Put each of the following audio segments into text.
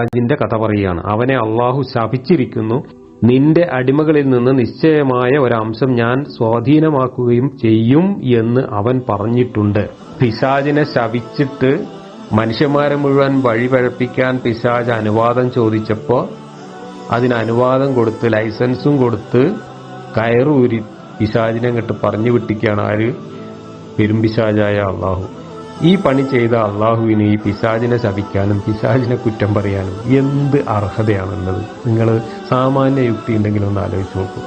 അതിന്റെ കഥ പറയുകയാണ്. അവനെ അള്ളാഹു ശപിച്ചിരിക്കുന്നു, നിന്റെ അടിമകളിൽ നിന്ന് നിശ്ചയമായ ഒരംശം ഞാൻ സ്വാധീനമാക്കുകയും ചെയ്യും എന്ന് അവൻ പറഞ്ഞിട്ടുണ്ട്. പിശാചിനെ ശപിച്ചിട്ട് മനുഷ്യന്മാരെ മുഴുവൻ വഴിപഴപ്പിക്കാൻ പിശാച് അനുവാദം ചോദിച്ചപ്പോ അതിന് അനുവാദം കൊടുത്ത് ലൈസൻസും കൊടുത്ത് കയറൂരി പിശാചിനെ അങ്ങോട്ട് പറഞ്ഞു വിട്ടിക്കുകയാണ് ആര്? പെരുംപിശാചായ അള്ളാഹു. ഈ പണി ചെയ്ത അള്ളാഹുവിന് ഈ പിശാചിനെ ശപിക്കാനും പിശാചിനെ കുറ്റം പറയാനും എന്ത് അർഹതയാണുള്ളത്? നിങ്ങൾ സാമാന്യ യുക്തി ഉണ്ടെങ്കിൽ ഒന്ന് ആലോചിച്ച് നോക്കൂ.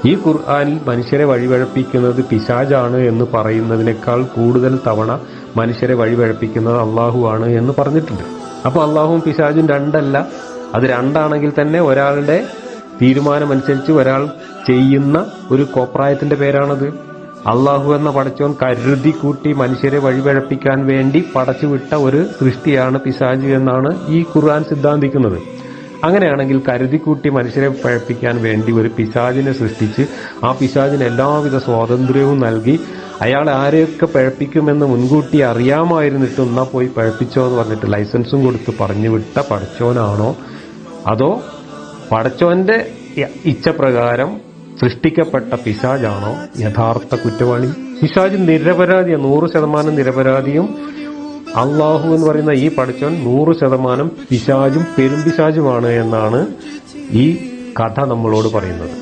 ഈ ഖുർആനിൽ മനുഷ്യരെ വഴിപഴപ്പിക്കുന്നത് പിശാചാണ് എന്ന് പറയുന്നതിനേക്കാൾ കൂടുതൽ തവണ മനുഷ്യരെ വഴിപഴപ്പിക്കുന്നത് അള്ളാഹു ആണ് എന്ന് പറഞ്ഞിട്ടുണ്ട്. അപ്പൊ അള്ളാഹുവും പിശാചും രണ്ടല്ല. അത് രണ്ടാണെങ്കിൽ തന്നെ ഒരാളുടെ തീരുമാനമനുസരിച്ച് ഒരാൾ ചെയ്യുന്ന ഒരു കോപ്രായത്തിന്റെ പേരാണത്. അള്ളാഹു എന്ന പടച്ചോൻ കരുതി കൂട്ടി മനുഷ്യരെ വഴിപഴപ്പിക്കാൻ വേണ്ടി പടച്ചുവിട്ട ഒരു സൃഷ്ടിയാണ് പിശാച് എന്നാണ് ഈ ഖുർആൻ സിദ്ധാന്തിക്കുന്നത്. അങ്ങനെയാണെങ്കിൽ കരുതിക്കൂട്ടി മനുഷ്യരെ പഴപ്പിക്കാൻ വേണ്ടി ഒരു പിശാചിനെ സൃഷ്ടിച്ച് ആ പിശാചിന് എല്ലാവിധ സ്വാതന്ത്ര്യവും നൽകി അയാൾ ആരെയൊക്കെ പഴപ്പിക്കുമെന്ന് മുൻകൂട്ടി അറിയാമായിരുന്നിട്ട് എന്നാ പോയി പഴപ്പിച്ചോ എന്ന് പറഞ്ഞിട്ട് ലൈസൻസും കൊടുത്ത് പറഞ്ഞു വിട്ട പടച്ചോനാണോ അതോ പടച്ചോന്റെ ഇച്ഛപ്രകാരം സൃഷ്ടിക്കപ്പെട്ട പിശാചാണോ യഥാർത്ഥ കുറ്റവാളി? പിശാച് നിരപരാധിയാണ്, 100% നിരപരാധിയും. അള്ളാഹു എന്ന് പറയുന്ന ഈ പടച്ചോൻ 100% പിശാചും പെരുംപിശാചുമാണ് എന്നാണ് ഈ കഥ നമ്മളോട് പറയുന്നത്.